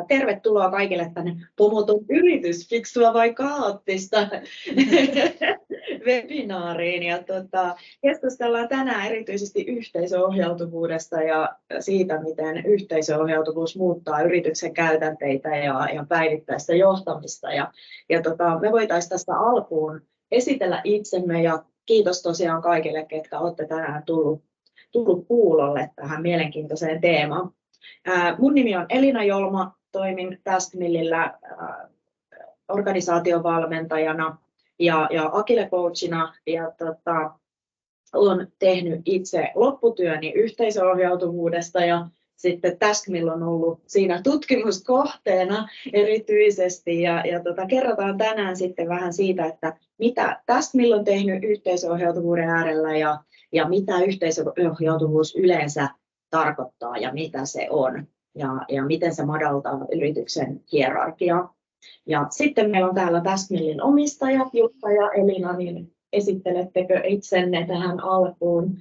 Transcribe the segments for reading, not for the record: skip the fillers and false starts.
tervetuloa kaikille tänne Pomoton yritys, fiksua vai kaoottista webinaariin. Ja keskustellaan tänään erityisesti yhteisöohjautuvuudesta ja siitä, miten yhteisöohjautuvuus muuttaa yrityksen käytänteitä ja päivittäistä johtamista. Me voitaisiin tästä alkuun esitellä itsemme ja kiitos tosiaan kaikille, ketkä olette tänään tullut kuulolle tähän mielenkiintoiseen teemaan. Mun nimi on Elina Jolma, toimin Taskmillillä organisaatiovalmentajana ja Agile coachina ja olen tehnyt itse lopputyöni yhteisöohjautuvuudesta ja sitten Taskmill on ollut siinä tutkimuskohteena erityisesti ja kerrotaan tänään sitten vähän siitä, että mitä Taskmill on tehnyt yhteisöohjautuvuuden äärellä ja mitä yhteisöohjautuvuus yleensä tarkoittaa ja mitä se on ja miten se madaltaa yrityksen hierarkiaa. Ja sitten meillä on täällä Taskmillin omistajat Jutta ja Elina, niin esittelettekö itsenne tähän alkuun?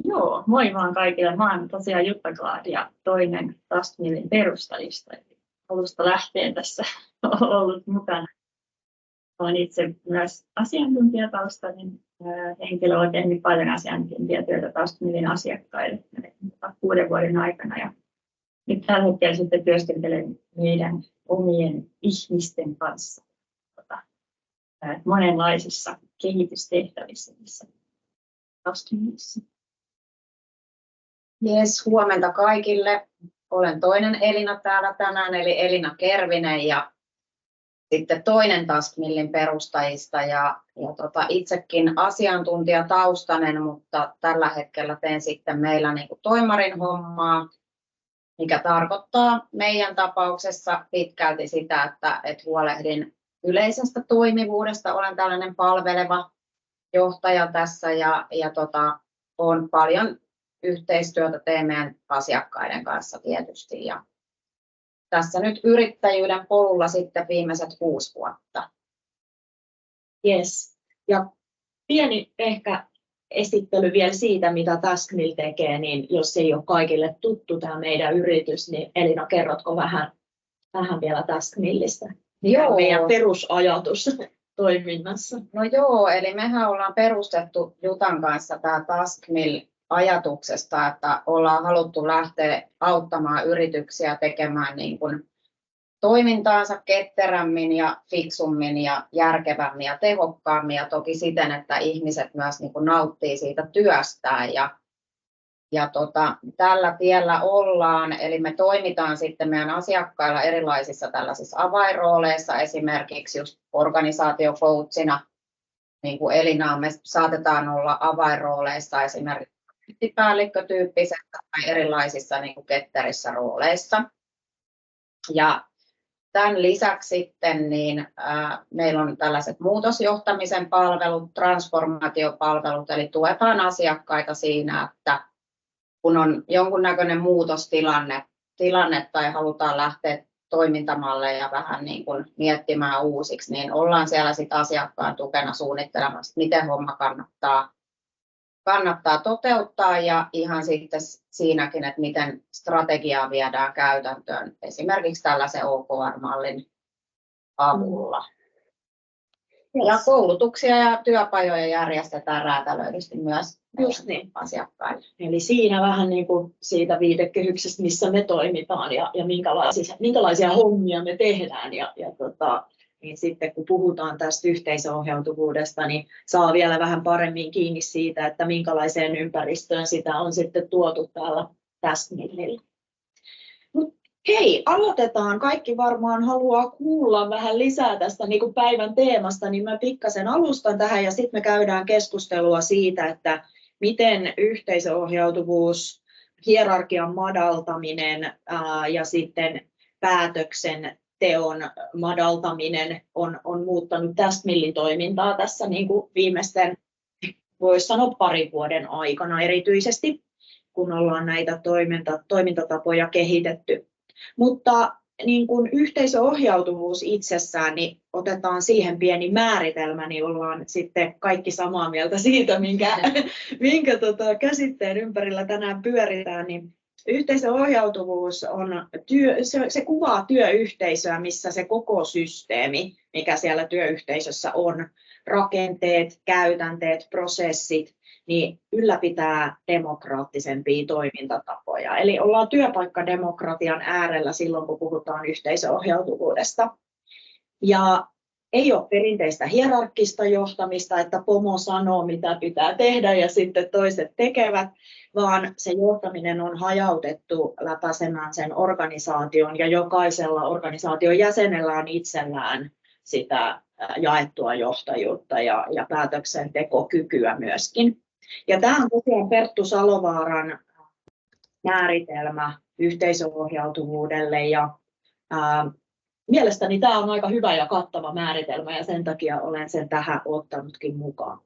Joo, moi vaan kaikille. Mä oon tosiaan Jutta Glad ja toinen Taskmillin perustajista. Alusta lähtien tässä ollut mukana. Olen itse myös asiantuntijataustainen henkilö. Olen tehnyt paljon asiantuntijatyötä Taskmillin asiakkaille 6 vuoden aikana. Ja nyt tällä hetkellä sitten työskentelen meidän omien ihmisten kanssa monenlaisissa kehitystehtävissä Taskmillissä. Jes, huomenta kaikille. Olen toinen Elina täällä tänään, eli Elina Kervinen ja sitten toinen Taskmillin perustajista ja itsekin asiantuntijataustainen, mutta tällä hetkellä teen sitten meillä toimarin hommaa, mikä tarkoittaa meidän tapauksessa pitkälti sitä, että huolehdin yleisestä toimivuudesta. Olen tällainen palveleva johtaja tässä ja on paljon yhteistyötä teen meidän asiakkaiden kanssa tietysti. Ja tässä nyt yrittäjyyden polulla sitten viimeiset 6 vuotta. Yes. Ja pieni ehkä esittely vielä siitä, mitä Taskmill tekee, niin jos ei ole kaikille tuttu tämä meidän yritys, niin Elina, kerrotko vähän vielä Taskmillistä? Mikä on meidän perusajatus toiminnassa? No joo, eli mehän ollaan perustettu Jutan kanssa tämä Taskmill ajatuksesta, että ollaan haluttu lähteä auttamaan yrityksiä tekemään toimintaansa ketterämmin ja fiksummin ja järkevämmin ja tehokkaammin ja toki siten, että ihmiset myös nauttii siitä työstään ja tällä tiellä ollaan, eli me toimitaan sitten meidän asiakkailla erilaisissa tällaisissa avainrooleissa, esimerkiksi just organisaatiocoachina, niin kuin Elina, me saatetaan olla avainrooleissa esimerkiksi päällikkötyyppisessä tai erilaisissa ketterissä rooleissa. Ja tämän lisäksi sitten meillä on tällaiset muutosjohtamisen palvelut, transformaatiopalvelut, eli tuetaan asiakkaita siinä, että kun on jonkunnäköinen muutostilanne tai halutaan lähteä toimintamalleja vähän miettimään uusiksi, niin ollaan siellä sitten asiakkaan tukena suunnittelemassa, miten homma kannattaa toteuttaa ja ihan sitten siinäkin, että miten strategiaa viedään käytäntöön esimerkiksi tällaisen OKR-mallin avulla. Ja koulutuksia ja työpajoja järjestetään räätälöidysti myös asiakkaille. Eli siinä vähän siitä viitekehyksestä, missä me toimitaan ja minkälaisia hommia me tehdään. Niin sitten kun puhutaan tästä yhteisöohjautuvuudesta, niin saa vielä vähän paremmin kiinni siitä, että minkälaiseen ympäristöön sitä on sitten tuotu täällä Taskmillillä. Hei, aloitetaan. Kaikki varmaan haluaa kuulla vähän lisää tästä päivän teemasta, niin mä pikkasen alustan tähän ja sitten me käydään keskustelua siitä, että miten yhteisöohjautuvuus, hierarkian madaltaminen ja sitten päätöksenteon madaltaminen on muuttanut Taskmillin toimintaa tässä viimeisten, voisi sanoa 2 vuoden aikana erityisesti, kun ollaan näitä toimintatapoja kehitetty. Mutta yhteisöohjautuvuus itsessään, niin otetaan siihen pieni määritelmä, niin ollaan sitten kaikki samaa mieltä siitä, minkä käsitteen ympärillä tänään pyöritään. Niin Yhteisöohjautuvuus on se kuvaa työyhteisöä, missä se koko systeemi, mikä siellä työyhteisössä on, rakenteet, käytänteet, prosessit, niin ylläpitää demokraattisempia toimintatapoja. Eli ollaan työpaikkademokratian äärellä silloin, kun puhutaan yhteisöohjautuvuudesta. Ja ei ole perinteistä hierarkkista johtamista, että pomo sanoo, mitä pitää tehdä ja sitten toiset tekevät, vaan se johtaminen on hajautettu läpäisemään sen organisaation ja jokaisella organisaation jäsenellä on itsellään sitä jaettua johtajuutta ja päätöksentekokykyä myöskin. Ja tämä on tosiaan Perttu Salovaaran määritelmä yhteisöohjautuvuudelle ja mielestäni tämä on aika hyvä ja kattava määritelmä ja sen takia olen sen tähän ottanutkin mukaan.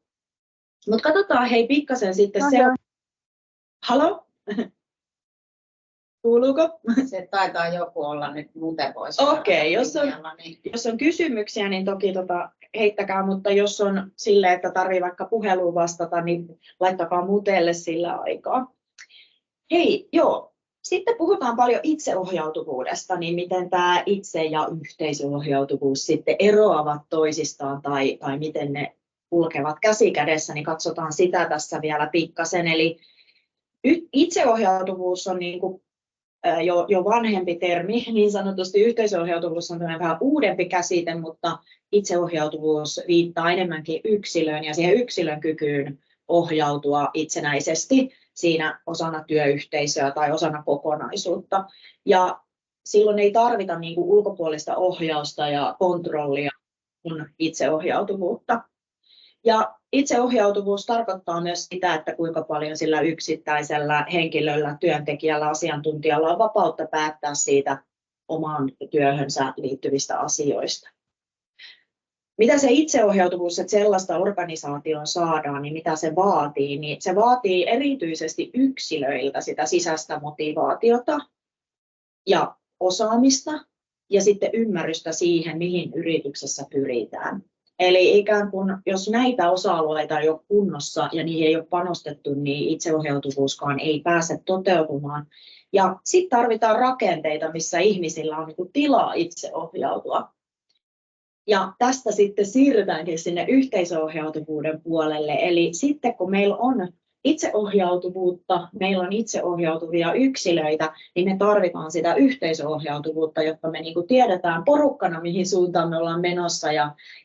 Mutta katsotaan hei pikkasen sitten Halo? Kuuluuko? Se taitaa joku olla nyt muuten pois. Okei, jos on kysymyksiä, niin toki heittäkää, mutta jos on silleen, että tarvitsee vaikka puheluun vastata, niin laittakaa muteelle sillä aikaa. Hei, joo. Sitten puhutaan paljon itseohjautuvuudesta, niin miten tämä itse- ja yhteisöohjautuvuus sitten eroavat toisistaan tai miten ne kulkevat käsi kädessä, niin katsotaan sitä tässä vielä pikkasen. Eli itseohjautuvuus on niin kuin jo vanhempi termi, niin sanotusti yhteisöohjautuvuus on vähän uudempi käsite, mutta itseohjautuvuus viittaa enemmänkin yksilöön ja siihen yksilön kykyyn ohjautua itsenäisesti siinä osana työyhteisöä tai osana kokonaisuutta. Ja silloin ei tarvita niin kuin ulkopuolista ohjausta ja kontrollia kuin itseohjautuvuutta. Ja itseohjautuvuus tarkoittaa myös sitä, että kuinka paljon sillä yksittäisellä henkilöllä, työntekijällä, asiantuntijalla on vapautta päättää siitä omaan työhönsä liittyvistä asioista. Mitä se itseohjautuvuus, että sellaista organisaatioon saadaan, niin mitä se vaatii? Niin se vaatii erityisesti yksilöiltä sitä sisäistä motivaatiota ja osaamista ja sitten ymmärrystä siihen, mihin yrityksessä pyritään. Eli ikään kuin jos näitä osa-alueita ei ole kunnossa ja niihin ei ole panostettu, niin itseohjautuvuuskaan ei pääse toteutumaan. Ja sitten tarvitaan rakenteita, missä ihmisillä on tilaa itseohjautua. Ja tästä sitten siirrytäänkin sinne yhteisöohjautuvuuden puolelle. Eli sitten kun meillä on itseohjautuvuutta, meillä on itseohjautuvia yksilöitä, niin me tarvitaan sitä yhteisöohjautuvuutta, jotta me tiedetään porukkana, mihin suuntaan me ollaan menossa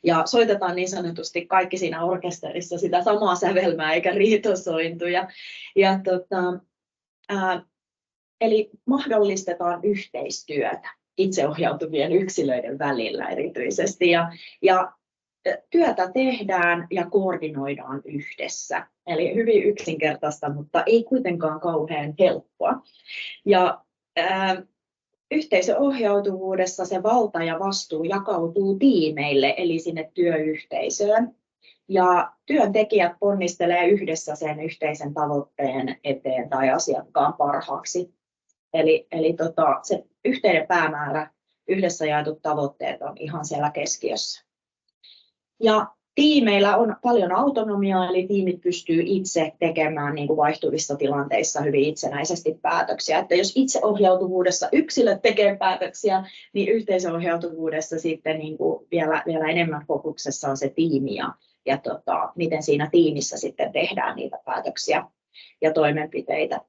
ja soitetaan niin sanotusti kaikki siinä orkesterissa sitä samaa sävelmää eikä riitosointuja. Eli mahdollistetaan yhteistyötä itseohjautuvien yksilöiden välillä erityisesti ja työtä tehdään ja koordinoidaan yhdessä. Eli hyvin yksinkertaista, mutta ei kuitenkaan kauhean helppoa. Ja yhteisöohjautuvuudessa se valta ja vastuu jakautuu tiimeille, eli sinne työyhteisöön. Ja työntekijät ponnistelee yhdessä sen yhteisen tavoitteen eteen tai asiakkaan parhaaksi. Eli se yhteinen päämäärä, yhdessä jaetut tavoitteet on ihan siellä keskiössä. Ja tiimeillä on paljon autonomiaa, eli tiimit pystyy itse tekemään niin kuin vaihtuvissa tilanteissa hyvin itsenäisesti päätöksiä. Että jos itseohjautuvuudessa yksilöt tekee päätöksiä, niin yhteisöohjautuvuudessa sitten niin kuin vielä enemmän fokuksessa on se tiimi ja miten siinä tiimissä sitten tehdään niitä päätöksiä ja toimenpiteitä.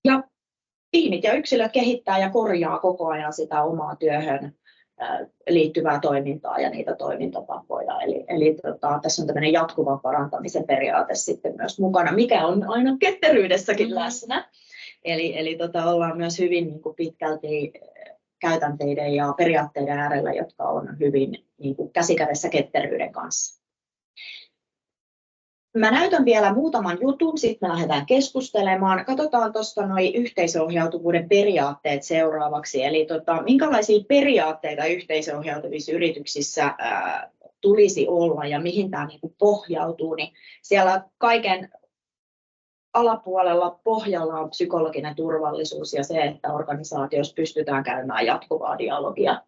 Ja tiimit ja yksilöt kehittää ja korjaa koko ajan sitä omaa työhön liittyvää toimintaa ja niitä toimintatapoja. Eli tässä on tämmöinen jatkuvan parantamisen periaate sitten myös mukana, mikä on aina ketteryydessäkin läsnä. Eli ollaan myös hyvin niin kuin pitkälti käytänteiden ja periaatteiden äärellä, jotka on hyvin niin kuin käsikädessä ketteryyden kanssa. Mä näytän vielä muutaman jutun, sitten me lähdetään keskustelemaan. Katsotaan tuosta noi yhteisöohjautuvuuden periaatteet seuraavaksi. Eli minkälaisia periaatteita yhteisöohjautuvissa yrityksissä tulisi olla ja mihin tämä niinku pohjautuu. Niin siellä kaiken alapuolella pohjalla on psykologinen turvallisuus ja se, että organisaatiossa pystytään käymään jatkuvaa dialogia.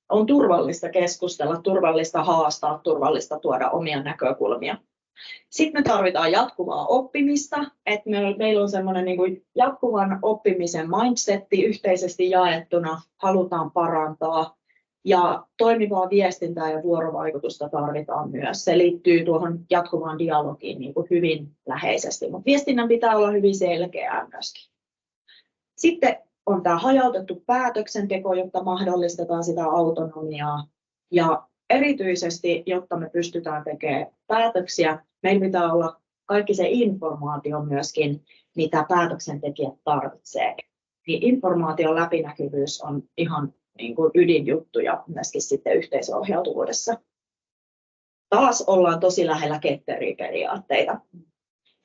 On turvallista keskustella, turvallista haastaa, turvallista tuoda omia näkökulmia. Sitten me tarvitaan jatkuvaa oppimista, että meillä on semmoinen niin kuin jatkuvan oppimisen mindsetti yhteisesti jaettuna, halutaan parantaa ja toimivaa viestintää ja vuorovaikutusta tarvitaan myös. Se liittyy tuohon jatkuvaan dialogiin niin kuin hyvin läheisesti, mutta viestinnän pitää olla hyvin selkeää myöskin. Sitten on tämä hajautettu päätöksenteko, jotta mahdollistetaan sitä autonomiaa ja erityisesti, jotta me pystytään tekemään päätöksiä, meillä pitää olla kaikki se informaatio myöskin, mitä päätöksentekijät tarvitsee. Niin informaation läpinäkyvyys on ihan niin kuin ydinjuttuja myöskin sitten yhteisöohjautuvuudessa. Taas ollaan tosi lähellä ketteriperiaatteita.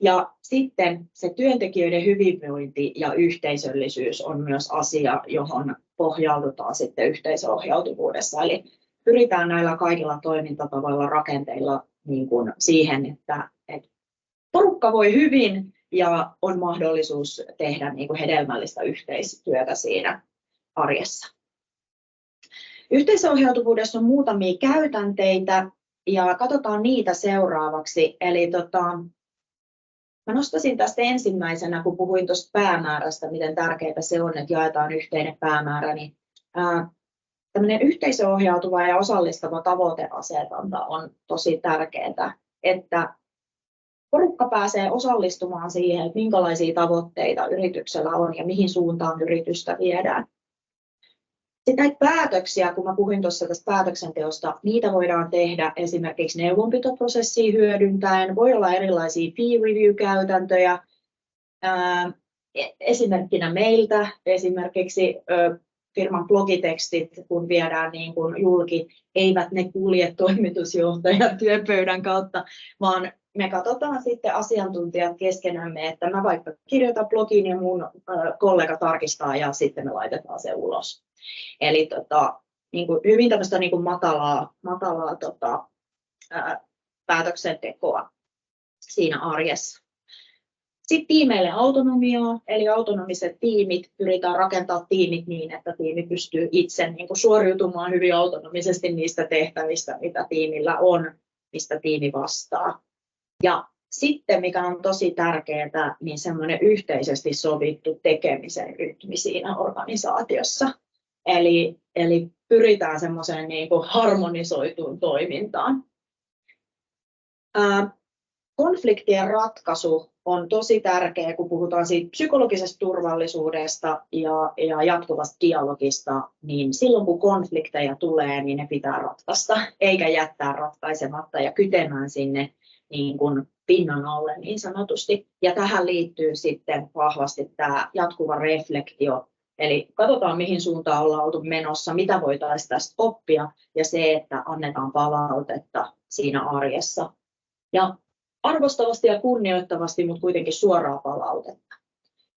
Ja sitten se työntekijöiden hyvinvointi ja yhteisöllisyys on myös asia, johon pohjaudutaan sitten yhteisöohjautuvuudessa. Eli pyritään näillä kaikilla toimintatavoilla rakenteilla niin kuin siihen, että porukka voi hyvin ja on mahdollisuus tehdä niin kuin hedelmällistä yhteistyötä siinä arjessa. Yhteisöohjautuvuudessa on muutamia käytänteitä ja katsotaan niitä seuraavaksi. Eli mä nostaisin tästä ensimmäisenä, kun puhuin tuosta päämäärästä, miten tärkeää se on, että jaetaan yhteinen päämäärä, niin tämmöinen yhteisöohjautuva ja osallistava tavoiteasetanta on tosi tärkeää, että porukka pääsee osallistumaan siihen, että minkälaisia tavoitteita yrityksellä on ja mihin suuntaan yritystä viedään. Sitten näitä päätöksiä, kun mä puhuin tuossa tästä päätöksenteosta, niitä voidaan tehdä esimerkiksi neuvonpitoprosessia hyödyntäen. Voi olla erilaisia peer review-käytäntöjä. Esimerkkinä meiltä esimerkiksi firman blogitekstit, kun viedään niin kuin julki, eivät ne kulje toimitusjohtajan työpöydän kautta, vaan me katsotaan sitten asiantuntijat keskenämme, että mä vaikka kirjoitan blogiin ja mun kollega tarkistaa ja sitten me laitetaan se ulos. Eli niin kuin hyvin tämmöistä niin kuin matalaa päätöksentekoa siinä arjessa. Sitten tiimeille autonomiaa, eli autonomiset tiimit, pyritään rakentamaan tiimit niin, että tiimi pystyy itse niin kuin suoriutumaan hyvin autonomisesti niistä tehtävistä, mitä tiimillä on, mistä tiimi vastaa. Ja sitten, mikä on tosi tärkeää, niin semmoinen yhteisesti sovittu tekemisen rytmi siinä organisaatiossa. Eli pyritään semmoiseen niin kuin harmonisoituun toimintaan. Konfliktien ratkaisu on tosi tärkeä, kun puhutaan siitä psykologisesta turvallisuudesta ja jatkuvasta dialogista, niin silloin kun konflikteja tulee, niin ne pitää ratkaista, eikä jättää ratkaisematta ja kytemään sinne niin kuin pinnan alle niin sanotusti. Ja tähän liittyy sitten vahvasti tämä jatkuva reflektio, eli katsotaan mihin suuntaan ollaan oltu menossa, mitä voitaisiin tästä oppia ja se, että annetaan palautetta siinä arjessa. Ja arvostavasti ja kunnioittavasti, mutta kuitenkin suoraa palautetta.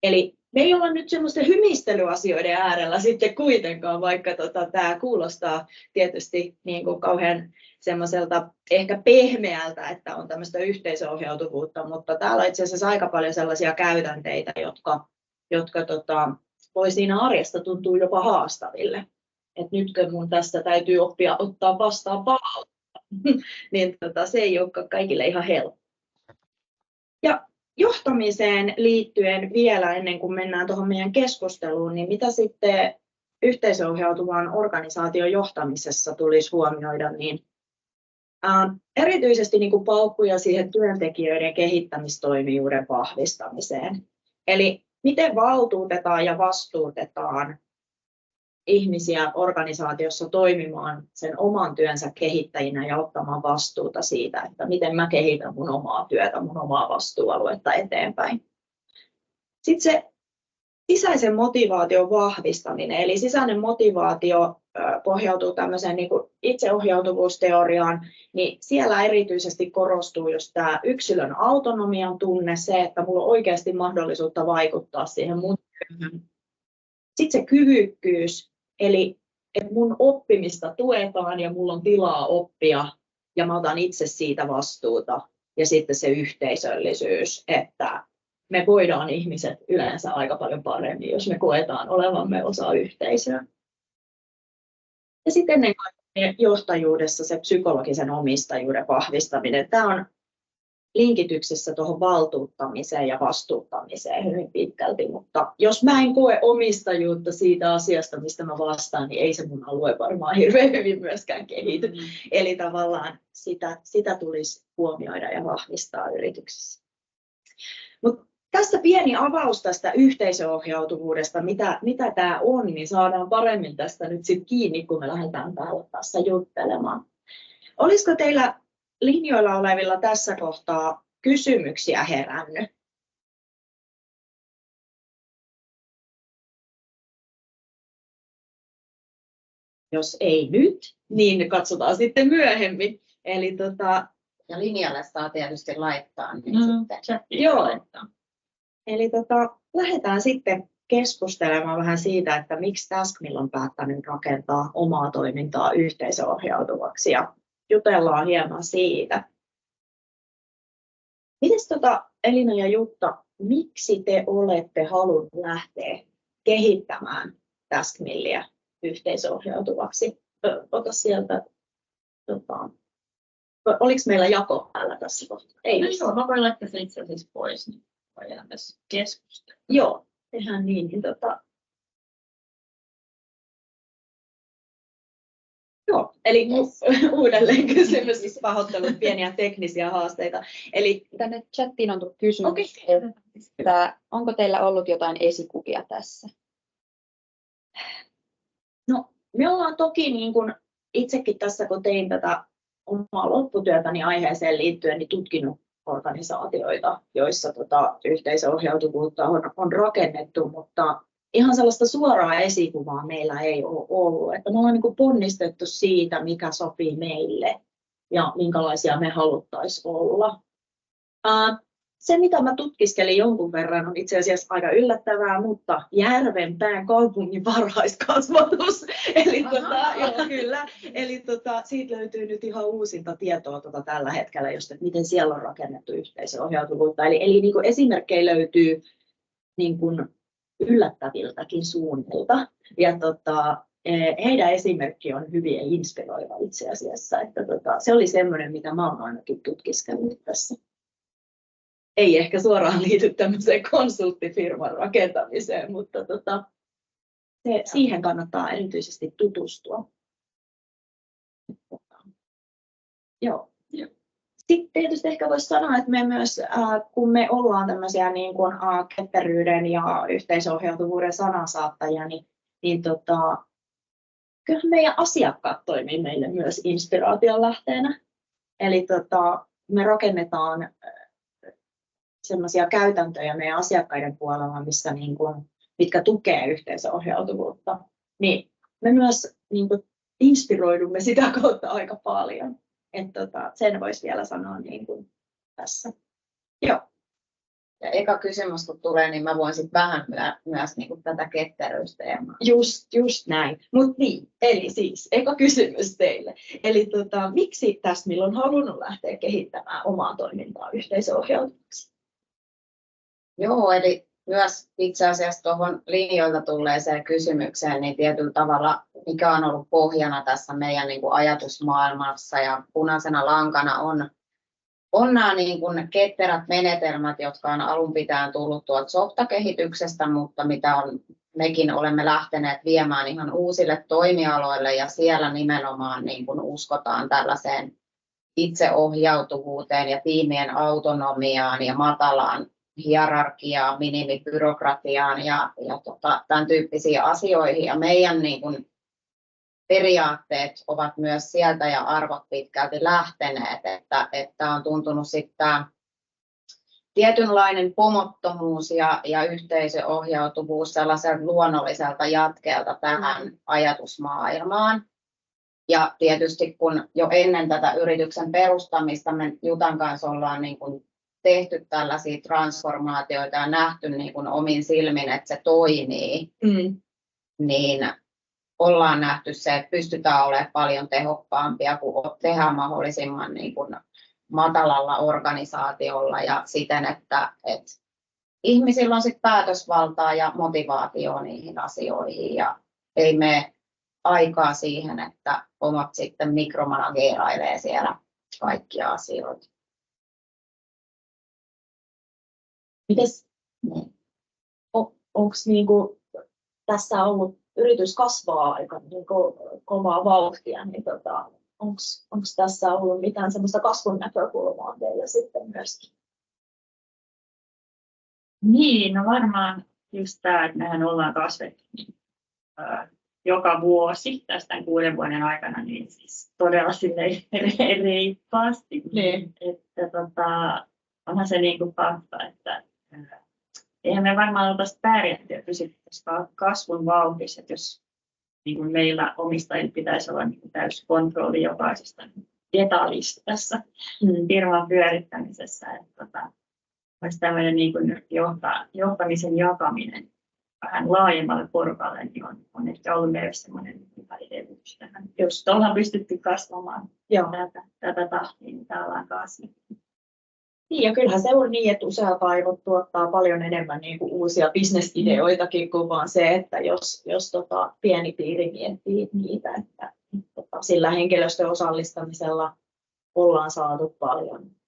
Eli me ei olla nyt semmoisten hymistelyasioiden äärellä sitten kuitenkaan, vaikka tämä kuulostaa tietysti niin kuin kauhean semmoiselta ehkä pehmeältä, että on tämmöistä yhteisöohjautuvuutta, mutta täällä on itse asiassa aika paljon sellaisia käytänteitä, jotka voi siinä arjesta tuntua jopa haastaville. Et nytkö mun tässä täytyy oppia ottaa vastaan palautetta, niin se ei ole kaikille ihan helppo. Ja johtamiseen liittyen vielä ennen kuin mennään tuohon meidän keskusteluun, niin mitä sitten yhteisöohjautuvan organisaation johtamisessa tulisi huomioida, niin erityisesti niin kuin paukkuja siihen työntekijöiden kehittämistoimijuuden vahvistamiseen. Eli miten valtuutetaan ja vastuutetaan ihmisiä organisaatiossa toimimaan sen oman työnsä kehittäjinä ja ottamaan vastuuta siitä, että miten mä kehitän mun omaa työtä, mun omaa vastuualuetta eteenpäin. Sitten se sisäisen motivaation vahvistaminen, eli sisäinen motivaatio pohjautuu tämmöiseen niin kuin itseohjautuvuusteoriaan, niin siellä erityisesti korostuu just tämä yksilön autonomian tunne, se, että mulla on oikeasti mahdollisuutta vaikuttaa siihen mun työhön. Sitten se kyvykkyys, eli että mun oppimista tuetaan ja mulla on tilaa oppia ja mä otan itse siitä vastuuta. Ja sitten se yhteisöllisyys, että me voidaan ihmiset yleensä aika paljon paremmin, jos me koetaan olevamme osa yhteisöä. Ja sitten ennen kaikkea johtajuudessa se psykologisen omistajuuden vahvistaminen. Tämä on linkityksessä tuohon valtuuttamiseen ja vastuuttamiseen hyvin pitkälti, mutta jos mä en koe omistajuutta siitä asiasta, mistä mä vastaan, niin ei se mun alue varmaan hirveän hyvin myöskään kehity. Eli tavallaan sitä tulisi huomioida ja vahvistaa yrityksessä. Mut tässä pieni avaus tästä yhteisöohjautuvuudesta, mitä tämä on, niin saadaan paremmin tästä nyt sit kiinni, kun me lähdetään täällä tässä juttelemaan. Olisiko teillä linjoilla olevilla tässä kohtaa kysymyksiä herännyt? Jos ei nyt, niin katsotaan sitten myöhemmin. Eli ja linjalle saa tietysti laittaa. Niin sitten. Joo. Eli lähdetään sitten keskustelemaan vähän siitä, että miksi Taskmill on päättänyt rakentaa omaa toimintaa yhteisöohjautuvaksi ja jutellaan hieman siitä. Mites Elina ja Jutta, miksi te olette halunneet lähteä kehittämään Taskmillia yhteisöohjautuvaksi? Ota sieltä, oliko meillä jako päällä tässä kohtaa? Ei. Joo, mä voin laittaa sen itse asiassa pois, niin voidaan tässä keskustella. Joo, tehdään niin. Joo, eli uudelleen kysymys, siis pahoittelut, pieniä teknisiä haasteita. Eli tänne chattiin on tullut kysymys, että onko teillä ollut jotain esikuvia tässä? No, me ollaan toki niin kuin itsekin tässä, kun tein tätä omaa lopputyötäni aiheeseen liittyen, niin tutkinut organisaatioita, joissa yhteisöohjautuvuutta on rakennettu, mutta ihan sellaista suoraa esikuvaa meillä ei ole ollut. Että me ollaan niin kuin ponnistettu siitä, mikä sopii meille ja minkälaisia me haluttaisiin olla. Se, mitä mä tutkiskelin jonkun verran, on itse asiassa aika yllättävää, mutta Järvenpään kaupungin varhaiskasvatus. Eli, joo, kyllä. Eli siitä löytyy nyt ihan uusinta tietoa tällä hetkellä, just, että miten siellä on rakennettu yhteisöohjautuvuutta. Eli niin kuin esimerkkejä löytyy niin kuin yllättäviltäkin suunnilta. Ja heidän esimerkki on hyvin inspiroiva itse asiassa. Että se oli semmoinen, mitä mä olen ainakin tutkiskellut tässä. Ei ehkä suoraan liity tämmöiseen konsulttifirman rakentamiseen, mutta siihen kannattaa erityisesti tutustua. Joo. Sitten tietysti ehkä voisi sanoa, että me myös, kun me ollaan tämmöisiä niin kuin ketteryyden ja yhteisöohjautuvuuden sanansaattajia, niin kyllä meidän asiakkaat toimii meille myös inspiraation lähteenä. Eli me rakennetaan sellaisia käytäntöjä meidän asiakkaiden puolella, mitkä tukee yhteisöohjautuvuutta, niin me myös niin kuin inspiroidumme sitä kautta aika paljon. Sen voisi vielä sanoa niin kuin tässä. Joo. Ja eka kysymys kun tulee, niin mä voin sitten vähän myös niin kuin tätä ketteryysteemaa. Just näin. Mutta niin, eli siis eka kysymys teille. Eli miksi Taskmill on halunnut lähteä kehittämään omaa toimintaa yhteisöohjautuvaksi? Joo, eli myös itse asiassa tuohon linjoilta tulleeseen kysymykseen, niin tietyllä tavalla, mikä on ollut pohjana tässä meidän niin kuin ajatusmaailmassa ja punaisena lankana on nämä niin kuin ketterät menetelmät, jotka on alun pitäen tullut tuolta softakehityksestä, mutta mitä mekin olemme lähteneet viemään ihan uusille toimialoille ja siellä nimenomaan niin kuin uskotaan tällaiseen itseohjautuvuuteen ja tiimien autonomiaan ja matalaan hierarkiaan, minimibyrokratiaan ja tämän tyyppisiin asioihin. Ja meidän niin kuin periaatteet ovat myös sieltä ja arvot pitkälti lähteneet, että on tuntunut sitten tietynlainen pomottomuus ja yhteisöohjautuvuus sellaiselta luonnolliselta jatkeelta tähän ajatusmaailmaan. Ja tietysti kun jo ennen tätä yrityksen perustamista me Jutan kanssa ollaan niin kuin tehty tällaisia transformaatioita ja nähty niin kuin omin silmin, että se toimii, niin ollaan nähty se, että pystytään olemaan paljon tehokkaampia, kun tehdään mahdollisimman niin kuin matalalla organisaatiolla ja siten, että ihmisillä on sit päätösvaltaa ja motivaatio niihin asioihin ja ei mene aikaa siihen, että omat sitten mikromanageerailee siellä kaikkia asioita. Mites, Niin. onko niinku, tässä ollut yritys kasvaa aika niinku, kovaa vauhtia, niin onko tässä ollut mitään semmoista kasvun näkökulmaa teillä sitten myöskin? Niin, no varmaan just tämä, että mehän ollaan kasvettu joka vuosi tästä tämän 6 vuoden aikana, niin siis todella silleen reippaasti. Niin. Että onhan se niin kuin fakta, että eihän me varmaan oltaisi pärjätty ja pysyttäisi kasvun vauhdissa, että jos niin kuin meillä omistajilla pitäisi olla niin kuin täysi kontrolli jokaisesta detaljista tässä firman pyörittämisessä. Että olisi tämmöinen niin kuin johtamisen jakaminen vähän laajemmalle porukalle, niin on ehkä ollut meille semmoinen hyvä edellytys tähän. Jos ollaan pystytty kasvamaan tätä tahtia, niin täällä ollaan kasvettu. Niin, ja kyllähän se on niin, että useat aivot tuottaa paljon enemmän niin kuin uusia bisnesideoitakin kuin vaan se, että jos pieni piiri miettii niitä, että sillä henkilöstön osallistamisella ollaan saatu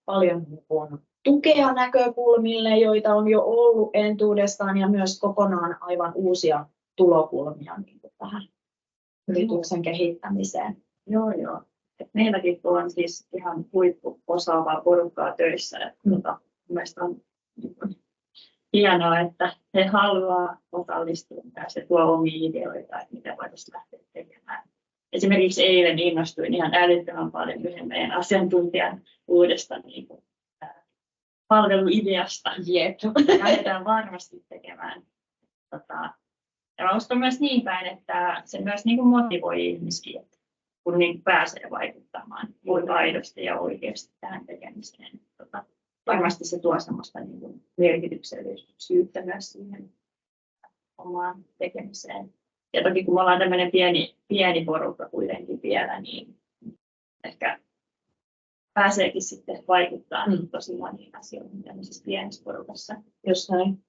paljon niin kuin tukea näkökulmille, joita on jo ollut entuudestaan, ja myös kokonaan aivan uusia tulokulmia niin kuin tähän yrityksen kehittämiseen. Joo. Et meilläkin on siis ihan huippuosaavaa porukkaa töissä. Mielestäni on hienoa, että he haluaa osallistua ja se tuo omia ideoita, että mitä voitaisiin lähteä tekemään. Esimerkiksi eilen innostuin ihan älyttömän paljon yhden meidän asiantuntijan uudesta niin kuin, palveluideasta. Lähdetään varmasti tekemään. Ja mä uskon myös niin päin, että se myös niin kuin motivoi ihmisiä, kun niin pääsee vaikuttamaan aidosti ja oikeasti tähän tekemiseen. Varmasti se tuo semmoista niin kuin merkityksellisyyttä myös siihen omaan tekemiseen. Ja toki kun me ollaan tämmöinen pieni porukka kuitenkin vielä, niin ehkä pääseekin sitten vaikuttaa tosi moniin asioihin tämmöisessä pienessä porukassa. Jos näin.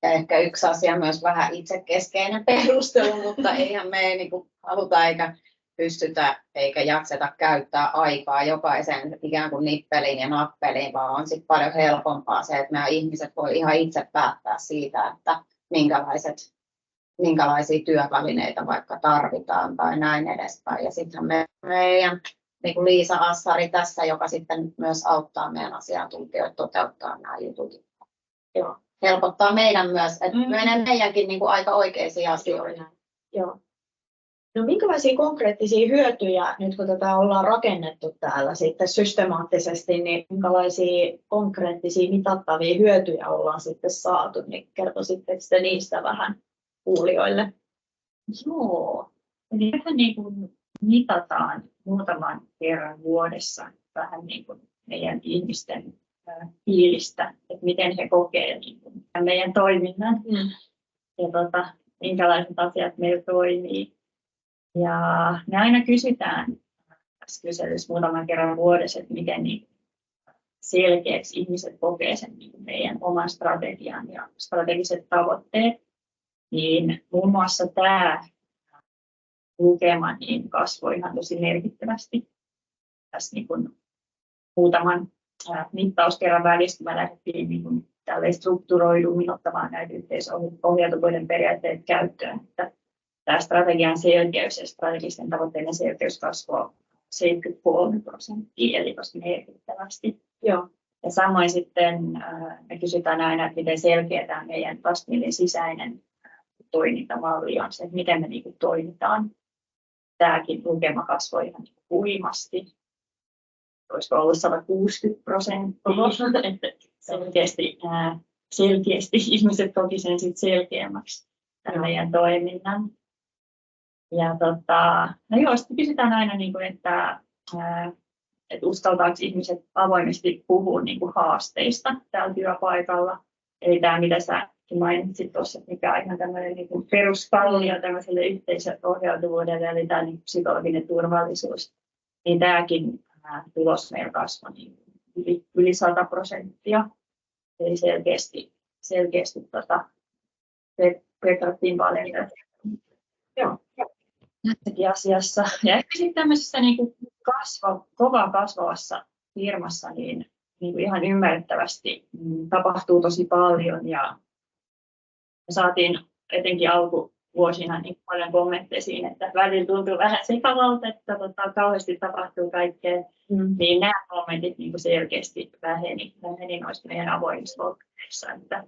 Ja ehkä yksi asia myös vähän itsekeskeinen perustelu, mutta eihän me ei niin kuin haluta eikä pystytä eikä jakseta käyttää aikaa jokaisen ikään kuin nippeliin ja nappeliin, vaan on sitten paljon helpompaa se, että meidän ihmiset voi ihan itse päättää siitä, että minkälaisia työvälineitä vaikka tarvitaan tai näin edespäin. Ja sitten meidän niin kuin Liisa Assari tässä, joka sitten myös auttaa meidän asiantuntijoita toteuttaa nämä jutut. Joo. Helpottaa meidän myös, että menee meidänkin niin kuin aika oikeisiin asioihin. Joo. No minkälaisia konkreettisia hyötyjä, nyt kun tätä ollaan rakennettu täällä sitten systemaattisesti, niin minkälaisia konkreettisia mitattavia hyötyjä ollaan sitten saatu, niin kertoisitteko te niistä vähän kuulijoille? Joo, eli vähän niin kuin mitataan muutaman kerran vuodessa vähän niin kuin meidän ihmisten fiilistä, että miten he kokee niin kuin meidän toiminnan ja minkälaiset asiat meillä toimii. Ja me aina kysytään tässä kyselyssä muutaman kerran vuodessa, että miten niin selkeäksi ihmiset kokee sen niin meidän oman strategian ja strategiset tavoitteet. Niin muun muassa tämä lukema niin kasvoi ihan tosi merkittävästi tässä niin kuin muutaman mittauskerran välissä, kun me lähdettiin niin kuin strukturoidummin ottamaan näitä yhteisohjautuvuuden periaatteet käyttöön. Että tämä strategian selkeys ja strategisten tavoitteiden selkeys kasvoi 73%, eli tosi merkittävästi. Joo. Ja samoin sitten me kysytään aina, että miten selkeä tämä meidän Taskmillin sisäinen toimintamalli on se, että miten me niin kuin toimitaan. Tämäkin lukema kasvoi ihan huimasti. Olisiko ollut 160%, että selkeästi ihmiset koki sen sit selkeämmäksi meidän toiminnan. Ja sitten kysytään aina, niin kuin, että uskaltaako ihmiset avoimesti puhua niin kuin haasteista täällä työpaikalla. Eli tämä, mitä sä mainitsit tuossa, mikä on ihan tämmöinen niin kuin peruskallio tämmöiselle yhteisöohjautuvuudelle, eli tämä niin psykologinen turvallisuus, niin tämäkin tulos meillä kasvoi niin yli 100%. Eli selkeästi petrattiin paljon tässäkin asiassa. Ja ehkä sitten tämmöisessä niin kuin kovaa kasvavassa firmassa, niin niin kuin ihan ymmärrettävästi tapahtuu tosi paljon ja me saatiin etenkin alkuvuosina niin paljon kommentteja siinä, että välillä tuntuu vähän sekavalta, että kauheasti tapahtuu kaikkea. Niin nämä kommentit niin kuin selkeästi väheni noista meidän avoimissa loppuissa, että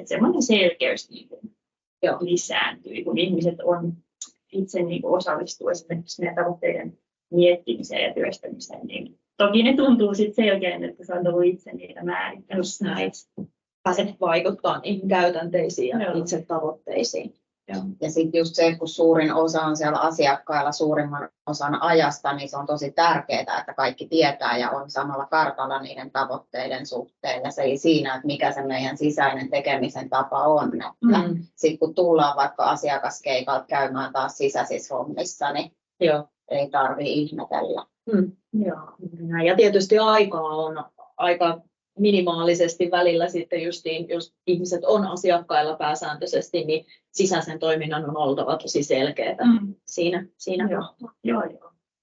semmoinen selkeys niin kuin lisääntyy, kun ihmiset on itse niin kuin osallistuu esimerkiksi meidän tavoitteiden miettimiseen ja työstämiseen, niin toki ne tuntuu sitten selkeän, että sä oot ollut itse niitä määrittämässä. Pääset vaikuttaa niihin käytänteisiin ja itse tavoitteisiin. Ja sitten just se, kun suurin osa on siellä asiakkailla suurimman osan ajasta, niin se on tosi tärkeää, että kaikki tietää ja on samalla kartalla niiden tavoitteiden suhteen. Ja se ei siinä, että mikä se meidän sisäinen tekemisen tapa on. Sitten kun tullaan vaikka asiakaskeikalta käymään taas sisäisissä hommissa, niin ei tarvitse ihmetellä. Ja tietysti aikaa on aika minimaalisesti välillä sitten justiin, jos ihmiset on asiakkailla pääsääntöisesti, niin sisäisen toiminnan on oltava tosi selkeää siinä. Joo.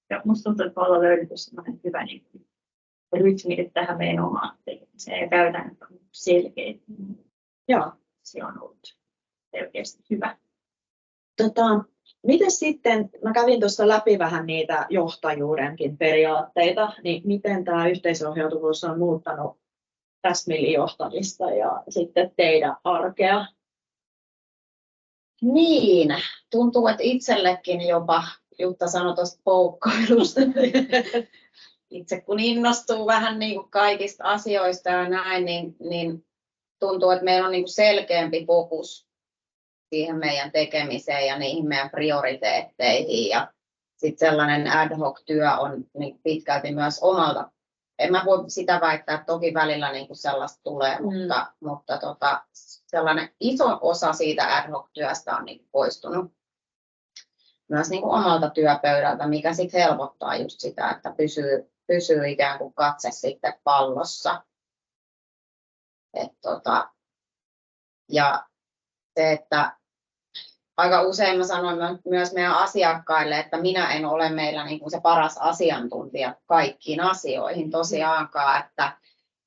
Ja musta tuntuu, että me ollaan löydetty sellainen hyvä niin rytmi tähän meidän omaan tekemiseen ja käytännöt on selkeitä. Joo. Se on ollut selkeästi hyvä. Miten sitten, mä kävin tuossa läpi vähän niitä johtajuudenkin periaatteita, niin miten tämä yhteisohjautuvuus on muuttanut Taskmillin johtamista ja sitten teidän arkea? Niin, tuntuu, että itsellekin jopa, Jutta sanoi tuosta poukkailusta, itse kun innostuu vähän niin kuin kaikista asioista ja näin, niin tuntuu, että meillä on niin kuin selkeämpi fokus siihen meidän tekemiseen ja niihin meidän prioriteetteihin. Ja sitten sellainen ad hoc työ on niin pitkälti myös omalta. En mä voi sitä väittää, että toki välillä niin kuin sellaista tulee, mutta sellainen iso osa siitä ad hoc työstä on niin poistunut myös niin kuin omalta työpöydältä, mikä sitten helpottaa just sitä, että pysyy ikään kuin katse sitten pallossa. Ja se, että aika usein mä sanoin myös meidän asiakkaille, että minä en ole meillä niin kuin se paras asiantuntija kaikkiin asioihin tosiaankaan,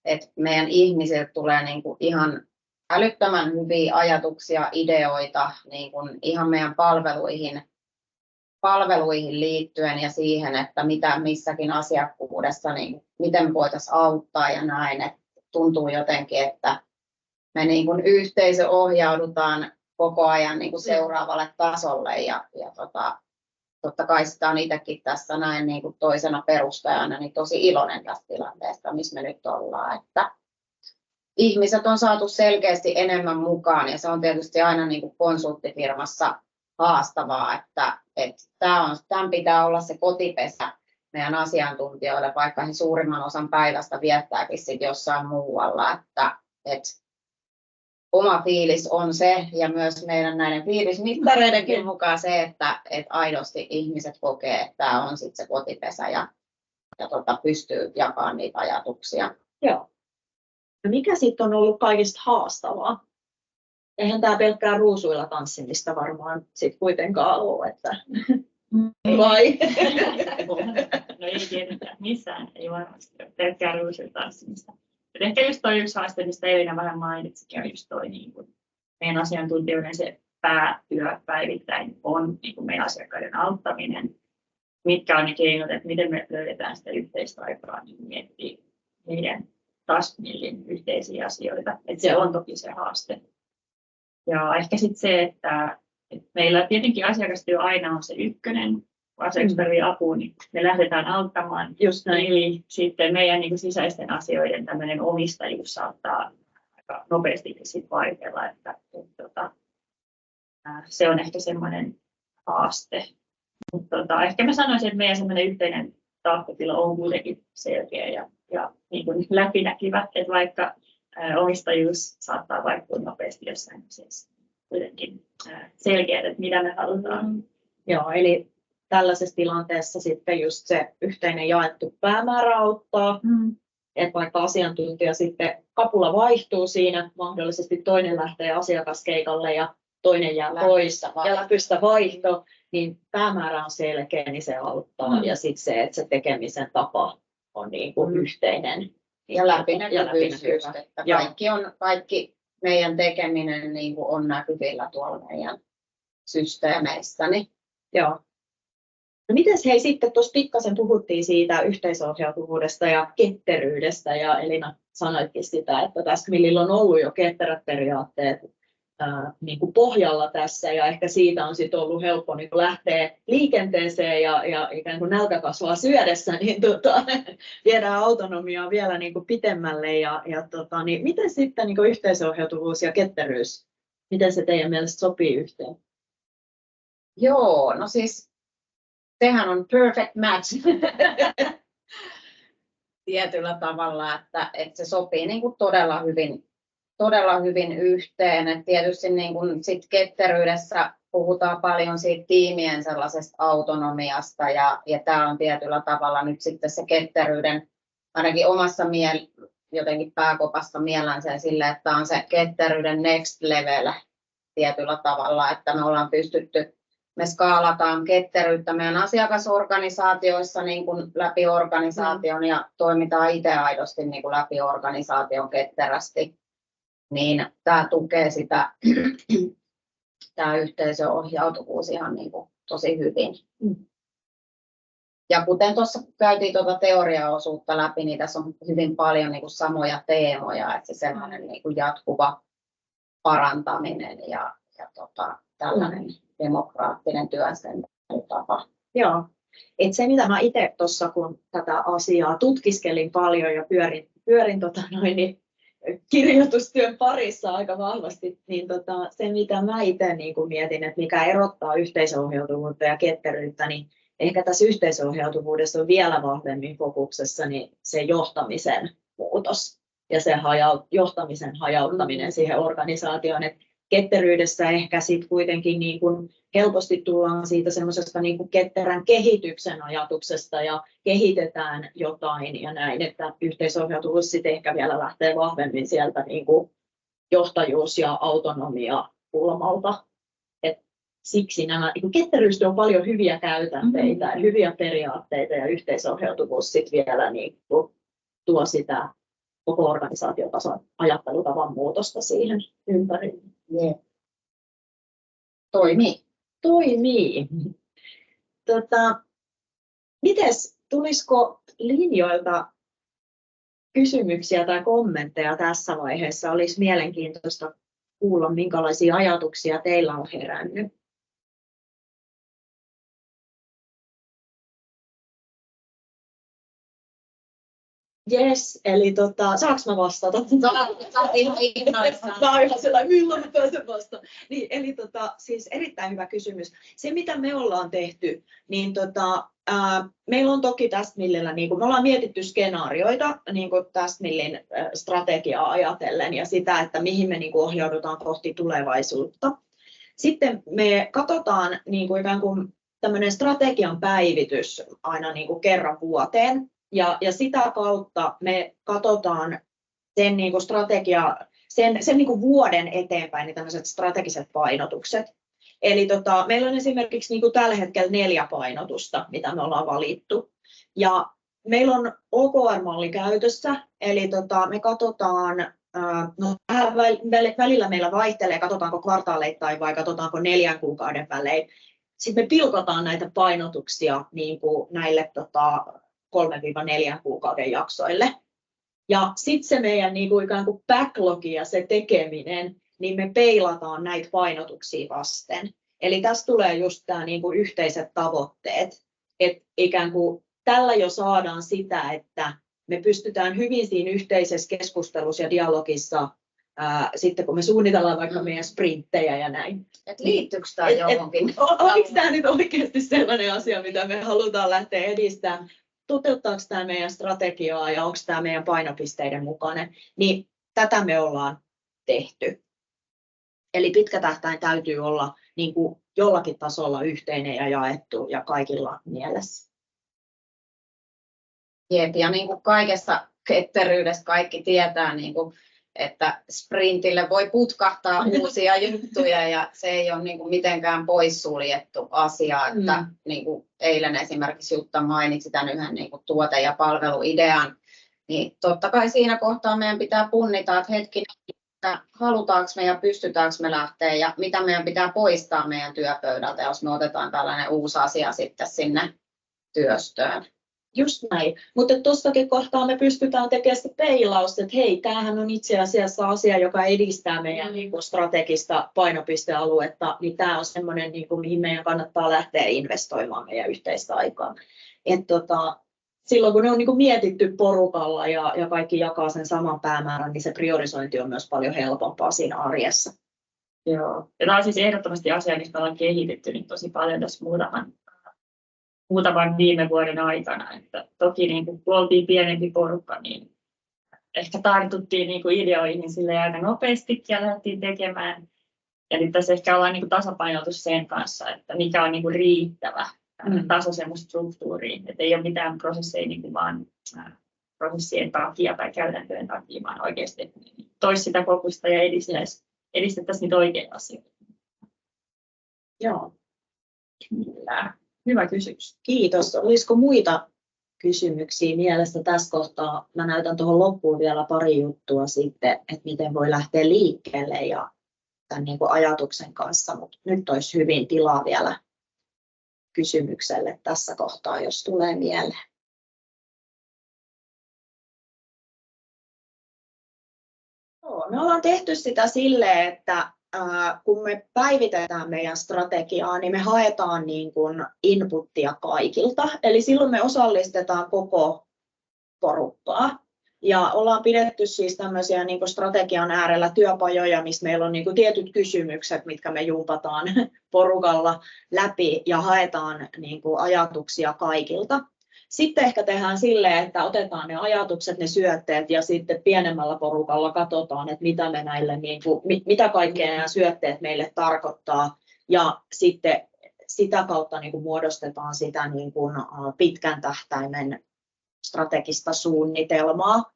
että meidän ihmisiltä tulee niin kuin ihan älyttömän hyviä ajatuksia, ideoita niin kuin ihan meidän palveluihin liittyen ja siihen, että mitä missäkin asiakkuudessa, niin miten me voitaisiin auttaa ja näin. Että tuntuu jotenkin, että me niin kuin yhteisöohjaudutaan koko ajan niin kuin seuraavalle tasolle ja totta kai sitä on itsekin tässä näin niin kuin toisena perustajana niin tosi iloinen tästä tilanteesta, missä me nyt ollaan, että ihmiset on saatu selkeästi enemmän mukaan ja se on tietysti aina niin kuin konsulttifirmassa haastavaa, että tämän pitää olla se kotipesä meidän asiantuntijoille, vaikka he suurimman osan päivästä viettääkin sit jossain muualla, että oma fiilis on se, ja myös meidän näiden fiilismittareidenkin mukaan se, että aidosti ihmiset kokee, että tämä on sitten se kotipesä ja pystyy jakamaan niitä ajatuksia. Joo. Ja mikä sitten on ollut kaikista haastavaa? Eihän tämä pelkkää ruusuilla tanssimista varmaan sitten kuitenkaan ole, että vai? No ei tietenkään, missään ei varmasti ole pelkkää ruusuilla tanssimista. Ehkä just toi yksi haaste, mistä Elina vähän mainitsikin, on just toi niin kuin meidän asiantuntijoiden se päätyö päivittäin on niin kuin meidän asiakkaiden auttaminen. Mitkä on ne keinot, että miten me löydetään sitä yhteistä aikaa niin miettiä meidän Taskmillin yhteisiä asioita. Että se on toki se haaste. Ja ehkä sitten se, että meillä tietenkin asiakastyö aina on se ykkönen. Kun asiakas tarvitsee apua, niin me lähdetään auttamaan. Just näin. Eli sitten meidän niin kuin sisäisten asioiden tämmöinen omistajuus saattaa aika nopeastikin sit vaihdella, että se on ehkä semmoinen haaste. Mutta ehkä mä sanoisin, että meidän semmoinen yhteinen tahtotila on kuitenkin selkeä ja niin kuin läpinäkyvä, että vaikka omistajuus saattaa vaihtua nopeasti jossain asiassa, kuitenkin selkeä, että mitä me halutaan. Joo, eli tällaisessa tilanteessa sitten just se yhteinen jaettu päämäärä auttaa, että vaikka asiantuntija sitten kapula vaihtuu siinä, mahdollisesti toinen lähtee asiakaskeikalle ja toinen jää pois ja läpystä vaihto, niin päämäärä on selkeä, niin se auttaa. Ja sitten se, että se tekemisen tapa on niin kuin yhteinen. Ja läpinäkyvyys, läpinäkyvä. että Joo. kaikki meidän tekeminen niin kuin on näkyvillä tuolla meidän systeemeissä. Niin. Joo. No mites hei sitten, tuossa pikkasen puhuttiin siitä yhteisohjautuvuudesta ja ketteryydestä, ja Elina sanoitkin sitä, että Taskmillillä on ollut jo ketterät periaatteet niin kuin pohjalla tässä, ja ehkä siitä on sitten ollut helppo niin kuin lähteä liikenteeseen ja ikään kuin nälkä kasvaa syödessä, niin viedään autonomiaa vielä niin kuin pitemmälle. Niin miten sitten niin kuin yhteisohjautuvuus ja ketteryys, miten se teidän mielestä sopii yhteen? Joo, no siis sehän on perfect match tietyllä tavalla, että se sopii niin kuin todella hyvin yhteen. Et tietysti niin kuin sit ketteryydessä puhutaan paljon siitä tiimien sellaisesta autonomiasta ja tämä on tietyllä tavalla nyt sitten se ketteryyden, ainakin omassa jotenkin pääkopassa miellän sen sille, että tämä on se ketteryyden next level tietyllä tavalla, että me ollaan me skaalataan ketteryyttä meidän asiakasorganisaatioissa niin kuin läpi organisaation ja toimitaan itse aidosti niin kuin läpi organisaation ketterästi. Niin tämä tukee sitä, tämä yhteisöohjautuvuus ihan niin kuin tosi hyvin. Ja kuten tuossa käytiin tuota teoriaosuutta läpi, niin tässä on hyvin paljon niin kuin samoja teemoja, että se sellainen niin kuin jatkuva parantaminen ja tällainen demokraattinen työskentelytapa. Joo. Et se, mitä mä itse tuossa, kun tätä asiaa tutkiskelin paljon ja pyörin kirjoitustyön parissa aika vahvasti, niin se, mitä mä itse niin mietin, että mikä erottaa yhteisohjautuvuutta ja ketteryyttä, niin ehkä tässä yhteisohjautuvuudessa on vielä vahvemmin fokuksessa niin se johtamisen muutos ja se johtamisen hajauttaminen siihen organisaatioon. Ketteryydessä ehkä sitten kuitenkin niin kuin helposti tullaan siitä semmoisesta niin kuin ketterän kehityksen ajatuksesta ja kehitetään jotain ja näin, että yhteisohjautuvuus sitten ehkä vielä lähtee vahvemmin sieltä niin kuin johtajuus- ja autonomia-kulmalta. Siksi nämä ketteryys on paljon hyviä käytänteitä, hyviä periaatteita ja yhteisohjautuvuus sitten vielä niin kuin tuo sitä koko organisaatiotason ajattelutavan muutosta siihen ympärille. Yeah. Toimii. Mites, tulisiko linjoilta kysymyksiä tai kommentteja tässä vaiheessa? Olisi mielenkiintoista kuulla, minkälaisia ajatuksia teillä on herännyt. Jes, eli saanko mä vastata? Mä oon ihan sellainen, milloin mä pääsen vastaan. Niin, eli siis erittäin hyvä kysymys. Se, mitä me ollaan tehty, niin meillä on toki Taskmillillä, niin me ollaan mietitty skenaarioita niin Taskmillin strategiaa ajatellen ja sitä, että mihin me niin ohjaudutaan kohti tulevaisuutta. Sitten me katsotaan niin ikään kuin tämmöinen strategian päivitys aina niin kerran vuoteen. Ja sitä kautta me katsotaan sen niin kuin sen niin kuin vuoden eteenpäin niin tämmöiset strategiset painotukset. Eli meillä on esimerkiksi niin kuin tällä hetkellä 4 painotusta, mitä me ollaan valittu. Ja meillä on OKR-malli käytössä, eli me katsotaan, välillä meillä vaihtelee, katsotaanko kvartaaleittain vai katsotaanko 4 kuukauden välein. Sitten me pilkotaan näitä painotuksia niin kuin näille 3-4 kuukauden jaksoille. Ja sitten se meidän niin kuin ikään kuin backlogi ja se tekeminen, niin me peilataan näitä painotuksia vasten. Eli tässä tulee just tämä niin kuin yhteiset tavoitteet. Että ikään kuin tällä jo saadaan sitä, että me pystytään hyvin siinä yhteisessä keskustelussa ja dialogissa, sitten kun me suunnitellaan vaikka meidän sprinttejä ja näin. Et liittyykö tämä johonkin? Oliko tämä nyt oikeasti sellainen asia, mitä me halutaan lähteä edistämään? Toteuttaako tämä meidän strategiaa ja onko tämä meidän painopisteiden mukainen, niin tätä me ollaan tehty. Eli pitkä tähtäin täytyy olla niin kuin jollakin tasolla yhteinen ja jaettu ja kaikilla mielessä. Jep, ja niin kuin kaikessa ketteryydessä kaikki tietää, niin kuin, että sprintille voi putkahtaa uusia juttuja ja se ei ole niin kuin mitenkään poissuljettu asia. Että, niin kuin eilen esimerkiksi Jutta mainitsi tämän yhden niin kuin tuote- ja palveluidean, Niin totta kai siinä kohtaa meidän pitää punnita, että hetkinen, että halutaanko me ja pystytäänkö me lähteä ja mitä meidän pitää poistaa meidän työpöydältä, jos me otetaan tällainen uusi asia sitten sinne työstöön. Just näin, mutta tuossakin kohtaa me pystytään tekemään se peilaus, että hei, tämähän on itse asiassa asia, joka edistää meidän strategista painopistealuetta, niin tämä on semmoinen, mihin meidän kannattaa lähteä investoimaan meidän yhteistä aikaa. Silloin kun ne on mietitty porukalla ja kaikki jakaa sen saman päämäärän, niin se priorisointi on myös paljon helpompaa siinä arjessa. Joo. Ja tämä on siis ehdottomasti asia, mistä ollaan kehitetty nyt tosi paljon tässä muutaman viime vuoden aikana. Että toki kun oltiin pienempi porukka, niin ehkä tartuttiin ideoihin sille aika nopeasti ja lähdettiin tekemään. Ja nyt tässä ehkä ollaan tasapainoitu sen kanssa, että mikä on riittävä taso semmoista struktuuria. Että ei ole mitään prosesseja vaan prosessien takia tai käytäntöjen takia, vaan oikeasti toisi sitä fokusta ja edistettäisiin niitä oikeita asioita. Joo. Kyllä. Hyvä kysymys. Kiitos. Olisiko muita kysymyksiä mielessä tässä kohtaa? Mä näytän tuohon loppuun vielä pari juttua sitten, että miten voi lähteä liikkeelle ja tämän ajatuksen kanssa, mutta nyt olisi hyvin tilaa vielä kysymykselle tässä kohtaa, jos tulee mieleen. Me ollaan tehty sitä silleen, että kun me päivitetään meidän strategiaa, niin me haetaan inputtia kaikilta. Eli silloin me osallistetaan koko porukkaa. Ja ollaan pidetty siis tämmöisiä strategian äärellä työpajoja, missä meillä on tietyt kysymykset, mitkä me jumpataan porukalla läpi ja haetaan ajatuksia kaikilta. Sitten ehkä tehdään silleen, että otetaan ne ajatukset, ne syötteet ja sitten pienemmällä porukalla katsotaan, että mitä me näille, mitä kaikkea nämä syötteet meille tarkoittaa. Ja sitten sitä kautta muodostetaan sitä pitkän tähtäimen strategista suunnitelmaa.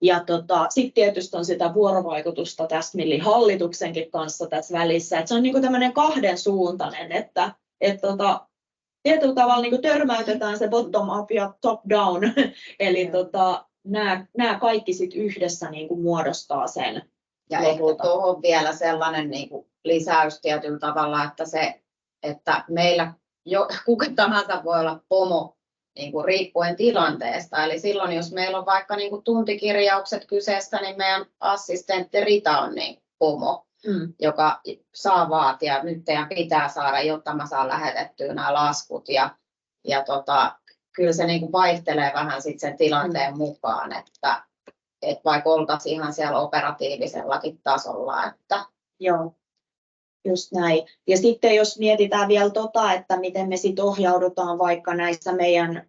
Ja sitten tietysti on sitä vuorovaikutusta tässä hallituksenkin kanssa tässä välissä. Että se on tämmöinen kahdensuuntainen, että tietyllä tavalla törmäytetään se bottom up ja top down, eli nämä kaikki sit yhdessä muodostaa sen. Ja ehkä tuohon vielä sellainen lisäys tietyllä tavalla, että meillä kuka tahansa voi olla pomo riippuen tilanteesta. Eli silloin, jos meillä on vaikka tuntikirjaukset kyseessä, niin meidän assistentti Rita on pomo. Joka saa vaatia, nyt teidän pitää saada, jotta mä saan lähetettyä nämä laskut. Ja kyllä se vaihtelee vähän sit sen tilanteen mukaan, että vaikka oltaisiin ihan siellä operatiivisellakin tasolla. Että... Joo, just näin. Ja sitten jos mietitään vielä että miten me sit ohjaudutaan vaikka näissä meidän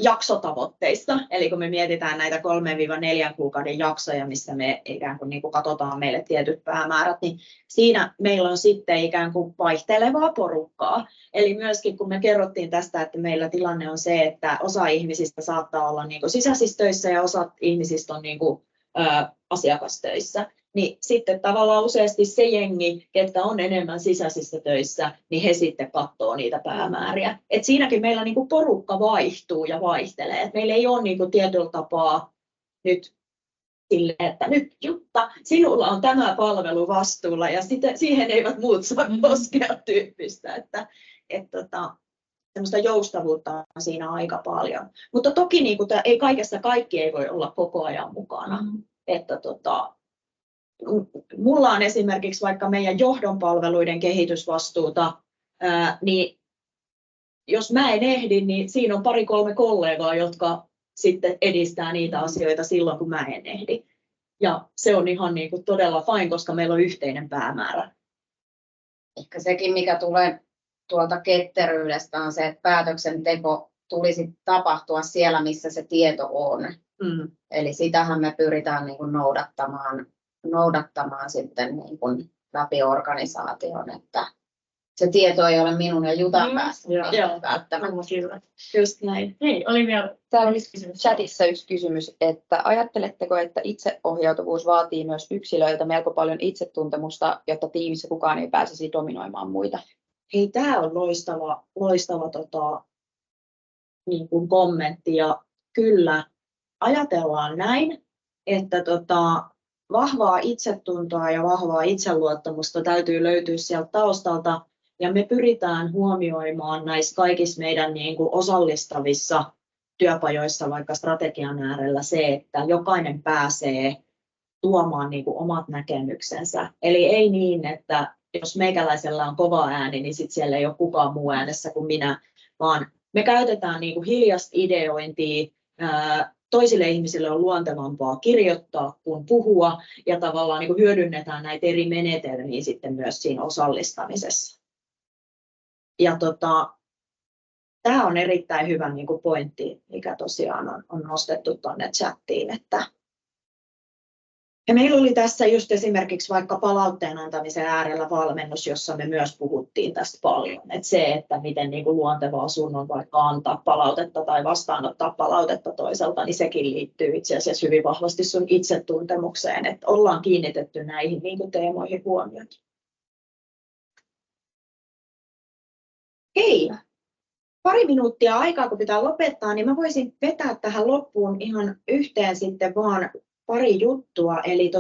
jaksotavoitteissa, eli kun me mietitään näitä 3-4 kuukauden jaksoja, missä me ikään kuin katsotaan meille tietyt päämäärät, niin siinä meillä on sitten ikään kuin vaihtelevaa porukkaa. Eli myöskin kun me kerrottiin tästä, että meillä tilanne on se, että osa ihmisistä saattaa olla sisäisissä töissä ja osa ihmisistä on asiakastöissä, niin sitten tavallaan useasti se jengi, ketkä on enemmän sisäisissä töissä, niin he sitten katsoo niitä päämääriä. Et siinäkin meillä porukka vaihtuu ja vaihtelee. Et meillä ei ole tietyllä tapaa nyt sille, että nyt Jutta, sinulla on tämä palvelu vastuulla ja siihen eivät muut saa koskea tyyppistä. Että semmoista joustavuutta on siinä aika paljon. Mutta toki ei kaikessa kaikki ei voi olla koko ajan mukana. Että mulla on esimerkiksi vaikka meidän johdon palveluiden kehitysvastuuta, niin jos mä en ehdi, niin siinä on 2-3 kollegaa, jotka sitten edistää niitä asioita silloin, kun mä en ehdi. Ja se on ihan todella fine, koska meillä on yhteinen päämäärä. Ehkä sekin, mikä tulee tuolta ketteryydestä, on se, että päätöksenteko tulisi tapahtua siellä, missä se tieto on. Eli sitähän me pyritään noudattamaan sitten läpi organisaation, että se tieto ei ole minun ja Jutan päässä välttämättä. Just näin. Hei, oli vielä... Täällä oli chatissa yksi kysymys, että ajatteletteko, että itseohjautuvuus vaatii myös yksilöiltä melko paljon itsetuntemusta, jotta tiimissä kukaan ei pääsisi dominoimaan muita? Hei, tämä on loistava niin kuin kommentti. Ja kyllä, ajatellaan näin, että vahvaa itsetuntoa ja vahvaa itseluottamusta täytyy löytyä sieltä taustalta. Ja me pyritään huomioimaan näissä kaikissa meidän niin kuin osallistavissa työpajoissa, vaikka strategian äärellä se, että jokainen pääsee tuomaan niin kuin omat näkemyksensä. Eli ei niin, että jos meikäläisellä on kova ääni, niin sit siellä ei ole kukaan muu äänessä kuin minä, vaan me käytetään niin kuin hiljaista ideointia. Toisille ihmisille on luontevampaa kirjoittaa kuin puhua, ja tavallaan niin kuin hyödynnetään näitä eri menetelmiä sitten myös siinä osallistamisessa. Ja tämä on erittäin hyvä niin kuin pointti, mikä tosiaan on nostettu tuonne chattiin. Ja meillä oli tässä just esimerkiksi vaikka palautteen antamisen äärellä valmennus, jossa me myös puhuttiin tästä paljon. Että se, että miten niin kuin luontevaa sun on vaikka antaa palautetta tai vastaanottaa palautetta toiselta, niin sekin liittyy itse asiassa hyvin vahvasti sun itsetuntemukseen. Että ollaan kiinnitetty näihin niin kuin teemoihin huomiota. Hei! Pari minuuttia aikaa, kun pitää lopettaa, niin mä voisin vetää tähän loppuun ihan yhteen sitten vaan pari juttua. Eli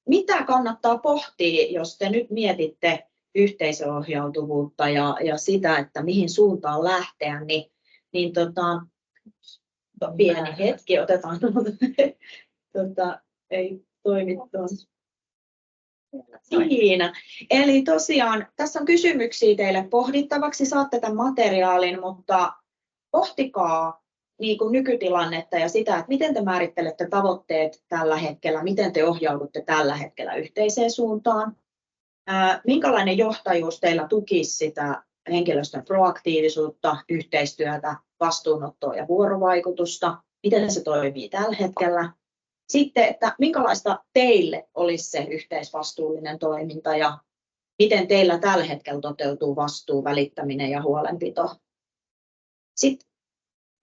mitä kannattaa pohtia, jos te nyt mietitte yhteisöohjautuvuutta ja sitä, että mihin suuntaan lähteä, niin pieni hetki, otetaan ei toimi tuossa. Siinä. Eli tosiaan tässä on kysymyksiä teille pohdittavaksi, saatte tämän materiaalin, mutta pohtikaa niin kuin nykytilannetta ja sitä, että miten te määrittelette tavoitteet tällä hetkellä, miten te ohjaudutte tällä hetkellä yhteiseen suuntaan, minkälainen johtajuus teillä tukisi sitä henkilöstön proaktiivisuutta, yhteistyötä, vastuunottoa ja vuorovaikutusta, miten se toimii tällä hetkellä. Sitten, että minkälaista teille olisi se yhteisvastuullinen toiminta ja miten teillä tällä hetkellä toteutuu vastuu, välittäminen ja huolenpito. Sitten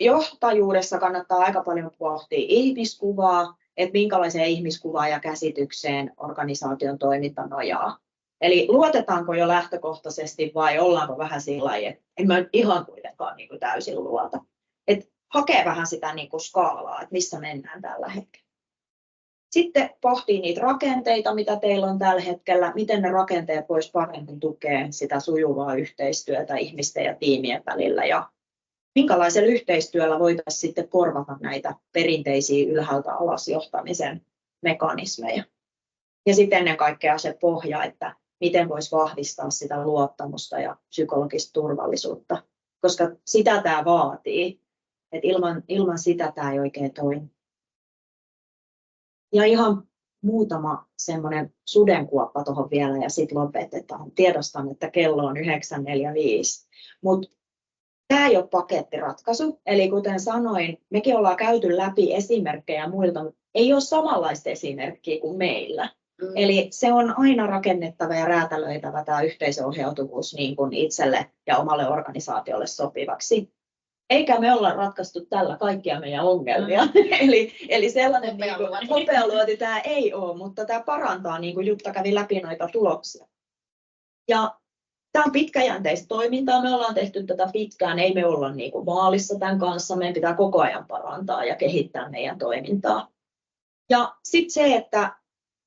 johtajuudessa kannattaa aika paljon pohtia ihmiskuvaa, että minkälaiseen ihmiskuvaan ja käsitykseen organisaation toiminta nojaa. Eli luotetaanko jo lähtökohtaisesti vai ollaanko vähän sillä lailla, että en mä ihan kuitenkaan niin kuin täysin luota. Et hakee vähän sitä niin kuin skaalaa, että missä mennään tällä hetkellä. Sitten pohtii niitä rakenteita, mitä teillä on tällä hetkellä, miten ne rakenteet voisi paremmin tukea sitä sujuvaa yhteistyötä ihmisten ja tiimien välillä ja minkälaisella yhteistyöllä voitaisiin sitten korvata näitä perinteisiä ylhäältä alas johtamisen mekanismeja. Ja sitten ennen kaikkea se pohja, että miten voisi vahvistaa sitä luottamusta ja psykologista turvallisuutta, koska sitä tämä vaatii, että ilman sitä tämä ei oikein toimi. Ja ihan muutama semmoinen sudenkuoppa tuohon vielä ja sitten lopetetaan. Tiedostan, että kello on 9:45, mutta tämä ei ole pakettiratkaisu. Eli kuten sanoin, mekin ollaan käyty läpi esimerkkejä muilta, mutta ei ole samanlaista esimerkkiä kuin meillä. Eli se on aina rakennettava ja räätälöitävä tämä yhteisöohjautuvuus niin kuin itselle ja omalle organisaatiolle sopivaksi. Eikä me olla ratkaistu tällä kaikkia meidän ongelmia. Eli sellainen hopealuoti tämä ei ole, mutta tämä parantaa, niin kuin Jutta kävi läpi noita tuloksia. Ja tämä on pitkäjänteistä toimintaa. Me ollaan tehty tätä pitkään, ei me olla niin kuin maalissa tämän kanssa. Meidän pitää koko ajan parantaa ja kehittää meidän toimintaa. Ja sitten se, että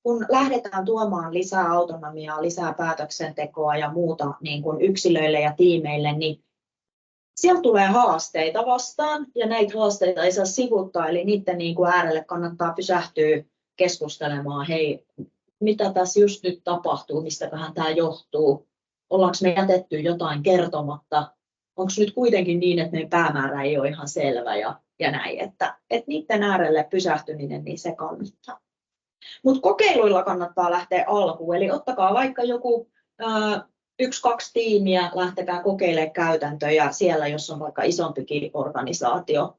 kun lähdetään tuomaan lisää autonomiaa, lisää päätöksentekoa ja muuta niin kuin yksilöille ja tiimeille, niin siellä tulee haasteita vastaan ja näitä haasteita ei saa sivuuttaa, eli niiden niin kuin äärelle kannattaa pysähtyä keskustelemaan, hei, mitä tässä just nyt tapahtuu, mistäköhän tämä johtuu, ollaanko me jätetty jotain kertomatta, onko nyt kuitenkin niin, että meidän päämäärä ei ole ihan selvä ja näin, että niiden äärelle pysähtyminen, niin se kannattaa. Mutta kokeiluilla kannattaa lähteä alkuun, eli ottakaa vaikka joku 1-2 tiimiä, lähtekää kokeilemaan käytäntöjä siellä, jos on vaikka isompikin organisaatio.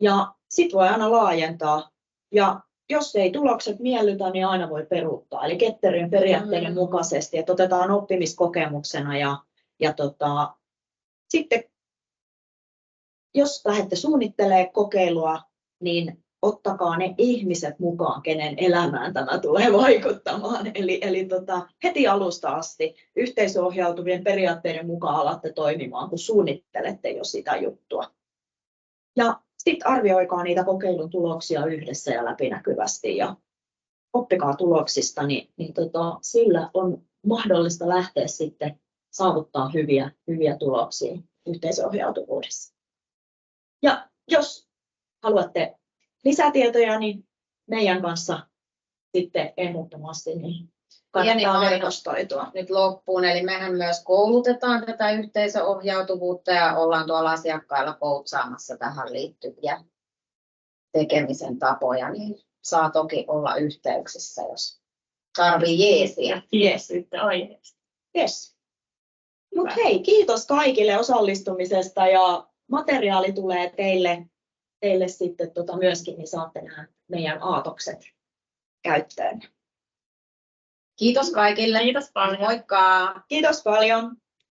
Ja sitten voi aina laajentaa. Ja jos ei tulokset miellytä, niin aina voi peruuttaa. Eli Ketterin periaatteiden mukaisesti, että otetaan oppimiskokemuksena. Sitten jos lähdette suunnittelemaan kokeilua, niin ottakaa ne ihmiset mukaan, kenen elämään tämä tulee vaikuttamaan. Eli heti alusta asti yhteisöohjautuvien periaatteiden mukaan alatte toimimaan, kun suunnittelette jo sitä juttua. Ja sitten arvioikaa niitä kokeilun tuloksia yhdessä ja läpinäkyvästi ja oppikaa tuloksista, niin sillä on mahdollista lähteä sitten saavuttaa hyviä tuloksia yhteisöohjautuvuudessa. Ja jos haluatte lisätietoja, niin meidän kanssa sitten ehdottomasti niin kannattaa verkostoitua. Nyt loppuun, eli mehän myös koulutetaan tätä yhteisöohjautuvuutta ja ollaan tuolla asiakkailla koutsaamassa tähän liittyviä tekemisen tapoja, niin saa toki olla yhteyksissä, jos tarvii jeesiä. Jeesyyttä aiheesta. Yes. Mut hei, kiitos kaikille osallistumisesta ja materiaali tulee teille sitten myöskin, niin saatte nämä meidän aatokset käyttöön. Kiitos kaikille. Kiitos paljon. Moikka! Kiitos paljon.